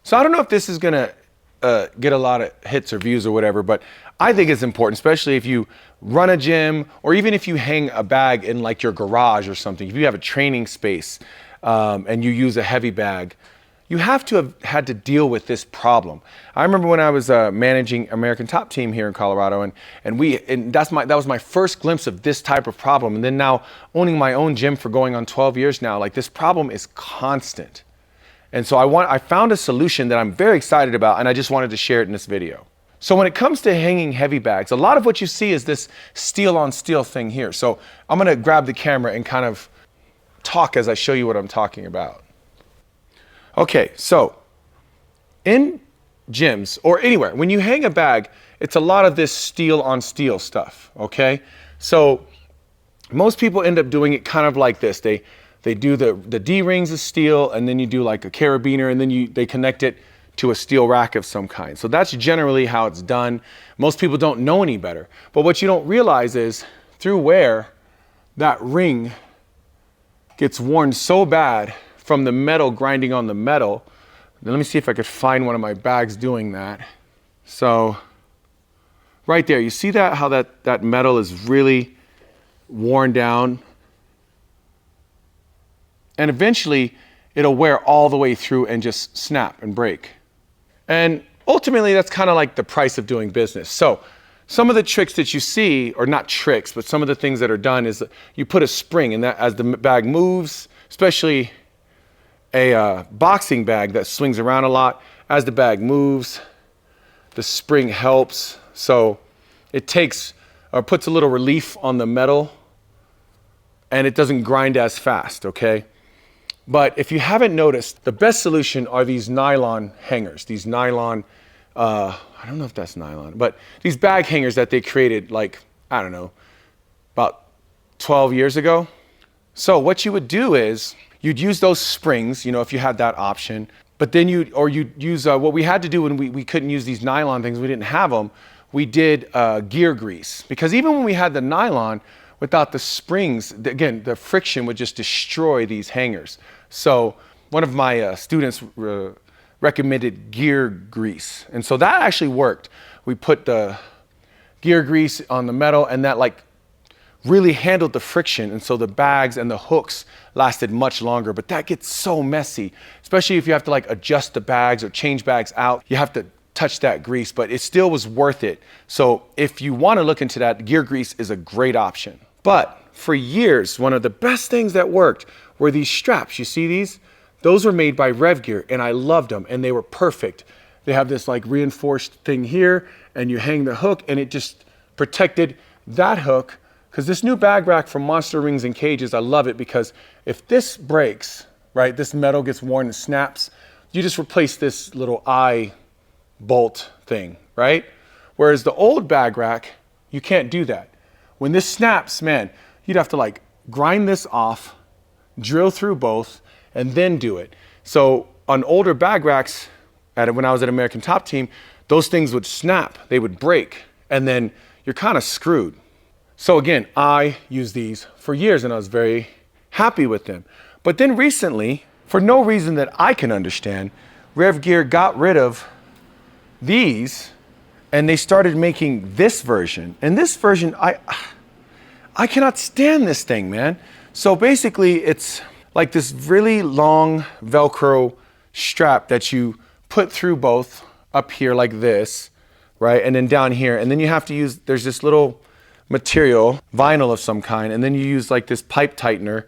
So I don't know if this is gonna get a lot of hits or views or whatever, but I think it's important, especially if you run a gym or even if you hang a bag in like your garage or something. If you have a training space and you use a heavy bag, you have to have had to deal with this problem. I remember when I was managing American Top Team here in Colorado, and that was my first glimpse of this type of problem. And then now owning my own gym for going on 12 years now, like this problem is constant. And so I found a solution that I'm very excited about, and I just wanted to share it in this video. So when it comes to hanging heavy bags, a lot of what you see is this steel on steel thing here. So I'm gonna grab the camera and kind of talk as I show you what I'm talking about. Okay, so in gyms or anywhere, when you hang a bag, it's a lot of this steel on steel stuff, okay? So most people end up doing it kind of like this. They do the D-rings of steel, and then you do like a carabiner, and then they connect it to a steel rack of some kind. So that's generally how it's done. Most people don't know any better. But what you don't realize is through wear, that ring gets worn so bad from the metal grinding on the metal. Now, let me see if I could find one of my bags doing that. So right there, you see that, how that metal is really worn down? And eventually it'll wear all the way through and just snap and break. And ultimately that's kind of like the price of doing business. So some of the tricks that you see, or not tricks, but some of the things that are done is you put a spring, and that as the bag moves, especially a boxing bag that swings around a lot, as the bag moves, the spring helps. So it takes or puts a little relief on the metal, and it doesn't grind as fast, okay? But if you haven't noticed, the best solution are these nylon hangers, these nylon, I don't know if that's nylon, but these bag hangers that they created like, I don't know, about 12 years ago. So what you would do is you'd use those springs, you know, if you had that option, but then you'd use what we had to do when we couldn't use these nylon things, we didn't have them, we did gear grease. Because even when we had the nylon, without the springs, again, the friction would just destroy these hangers. So one of my students recommended gear grease. And so that actually worked. We put the gear grease on the metal, and that like really handled the friction. And so the bags and the hooks lasted much longer, but that gets so messy, especially if you have to like adjust the bags or change bags out. You have to touch that grease, but it still was worth it. So if you want to look into that, gear grease is a great option. But for years, one of the best things that worked were these straps. You see these? Those were made by Rev Gear, and I loved them, and they were perfect. They have this like reinforced thing here, and you hang the hook, and it just protected that hook. Because this new bag rack from Monster Rings and Cages, I love it, because if this breaks, right, this metal gets worn and snaps, you just replace this little eye bolt thing, right? Whereas the old bag rack, you can't do that. When this snaps, man, you'd have to like grind this off, drill through both, and then do it. So on older bag racks, when I was at American Top Team, those things would snap, they would break, and then you're kind of screwed. So again, I used these for years, and I was very happy with them. But then recently, for no reason that I can understand, Rev Gear got rid of these, and they started making this version. And this version, I cannot stand this thing, man. So basically, it's like this really long Velcro strap that you put through both up here like this, right? And then down here. And then you have to use, there's this little material, vinyl of some kind, and then you use like this pipe tightener,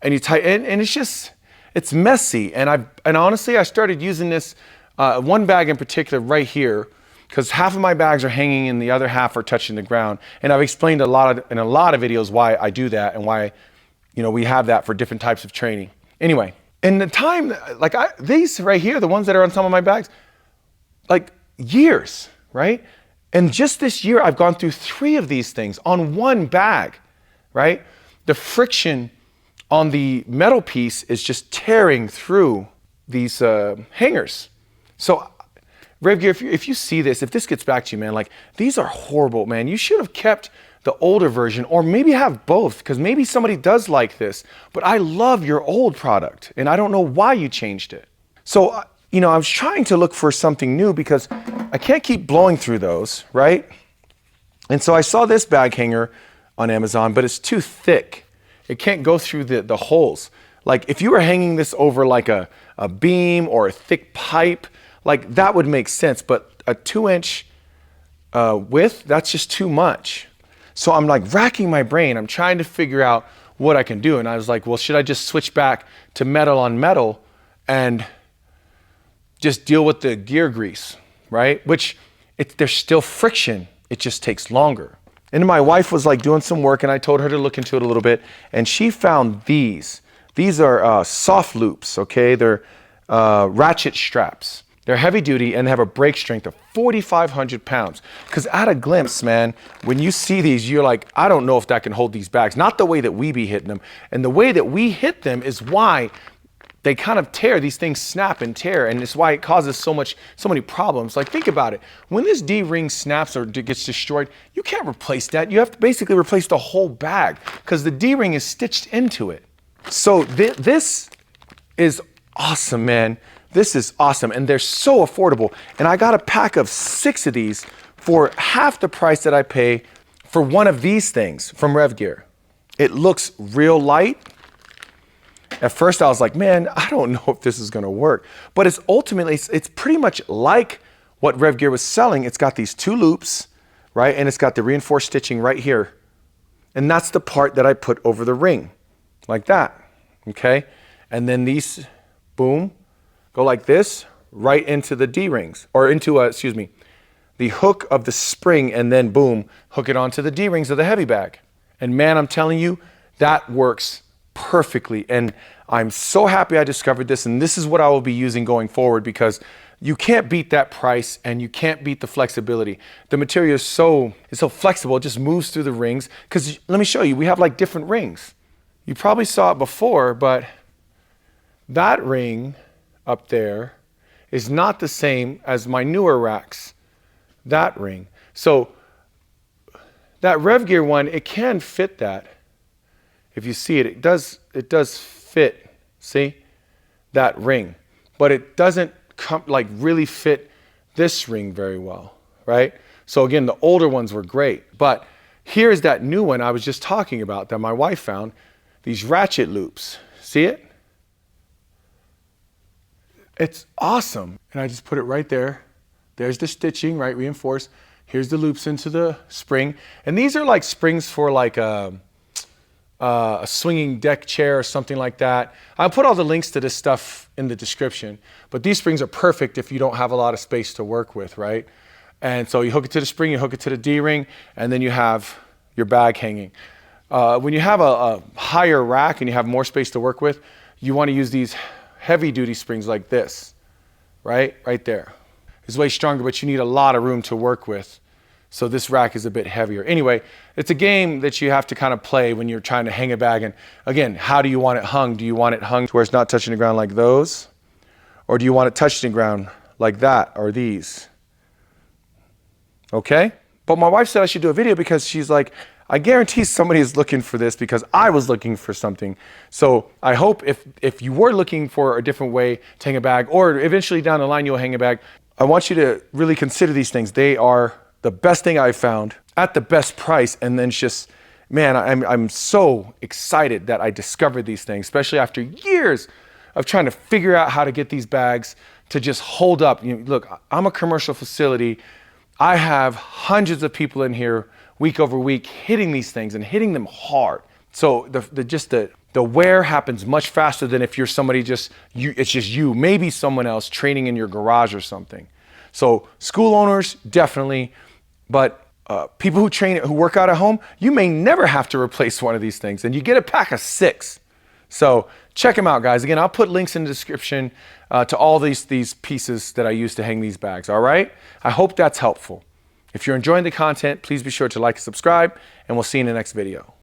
and you tighten, and it's just, it's messy. And honestly, I started using this, one bag in particular right here, because half of my bags are hanging and the other half are touching the ground. And I've explained in a lot of videos why I do that and why, you know, we have that for different types of training. Anyway, in the time, like these right here, the ones that are on some of my bags, like years, right? And just this year, I've gone through 3 of these things on one bag, right? The friction on the metal piece is just tearing through these hangers. So Rev Gear, if you see this, if this gets back to you, man, like these are horrible, man. You should have kept the older version, or maybe have both, because maybe somebody does like this. But I love your old product, and I don't know why you changed it. So I was trying to look for something new because I can't keep blowing through those, right? And so I saw this bag hanger on Amazon, but it's too thick. It can't go through the holes. Like if you were hanging this over like a beam or a thick pipe, like that would make sense, but a 2-inch width, that's just too much. So I'm like racking my brain. I'm trying to figure out what I can do. And I was like, well, should I just switch back to metal on metal and just deal with the gear grease, right? Which there's still friction. It just takes longer. And my wife was like doing some work and I told her to look into it a little bit. And she found these. These are soft loops, okay? They're ratchet straps. They're heavy duty and they have a brake strength of 4,500 pounds. Because at a glimpse, man, when you see these, you're like, I don't know if that can hold these bags. Not the way that we be hitting them. And the way that we hit them is why they kind of tear. These things snap and tear. And it's why it causes so many problems. Like think about it. When this D-ring snaps or gets destroyed, you can't replace that. You have to basically replace the whole bag because the D-ring is stitched into it. So this is awesome, man. This is awesome, and they're so affordable. And I got a pack of 6 of these for half the price that I pay for one of these things from Rev Gear. It looks real light. At first I was like, man, I don't know if this is gonna work. But it's ultimately, it's pretty much like what Rev Gear was selling. It's got these 2 loops, right? And it's got the reinforced stitching right here. And that's the part that I put over the ring, like that, okay? And then these, boom, go like this, right into the D-rings, or into, the hook of the spring, and then boom, hook it onto the D-rings of the heavy bag. And man, I'm telling you, that works perfectly. And I'm so happy I discovered this, and this is what I will be using going forward because you can't beat that price and you can't beat the flexibility. The material is so flexible, it just moves through the rings. Because let me show you, we have like different rings. You probably saw it before, but that ring up there is not the same as my newer racks, that ring. So that Rev Gear one, it can fit that. If you see it, it does fit, see, that ring. But it doesn't really fit this ring very well, right? So again, the older ones were great. But here's that new one I was just talking about that my wife found, these ratchet loops. See it? It's awesome. And I just put it right there. There's the stitching, right, reinforced. Here's the loops into the spring. And these are like springs for like a swinging deck chair or something like that. I'll put all the links to this stuff in the description. But these springs are perfect if you don't have a lot of space to work with, right? And so you hook it to the spring, you hook it to the D-ring, and then you have your bag hanging. When you have a higher rack and you have more space to work with, you want to use these heavy duty springs like this, right? Right there. It's way stronger, but you need a lot of room to work with. So this rack is a bit heavier. Anyway, it's a game that you have to kind of play when you're trying to hang a bag. And again, how do you want it hung? Do you want it hung to where it's not touching the ground like those? Or do you want it touching the ground like that or these? Okay? But my wife said I should do a video because she's like, I guarantee somebody is looking for this because I was looking for something. So I hope if you were looking for a different way to hang a bag, or eventually down the line you'll hang a bag, I want you to really consider these things. They are the best thing I've found at the best price. And then just, man, I'm so excited that I discovered these things, especially after years of trying to figure out how to get these bags to just hold up. Look, I'm a commercial facility. I have hundreds of people in here week over week hitting these things and hitting them hard. So the wear happens much faster than if you're somebody it's just you, maybe someone else training in your garage or something. So school owners, definitely, but people who work out at home, you may never have to replace one of these things, and you get a pack of 6. So check them out, guys. Again, I'll put links in the description to all these pieces that I use to hang these bags, all right? I hope that's helpful. If you're enjoying the content, please be sure to like and subscribe, and we'll see you in the next video.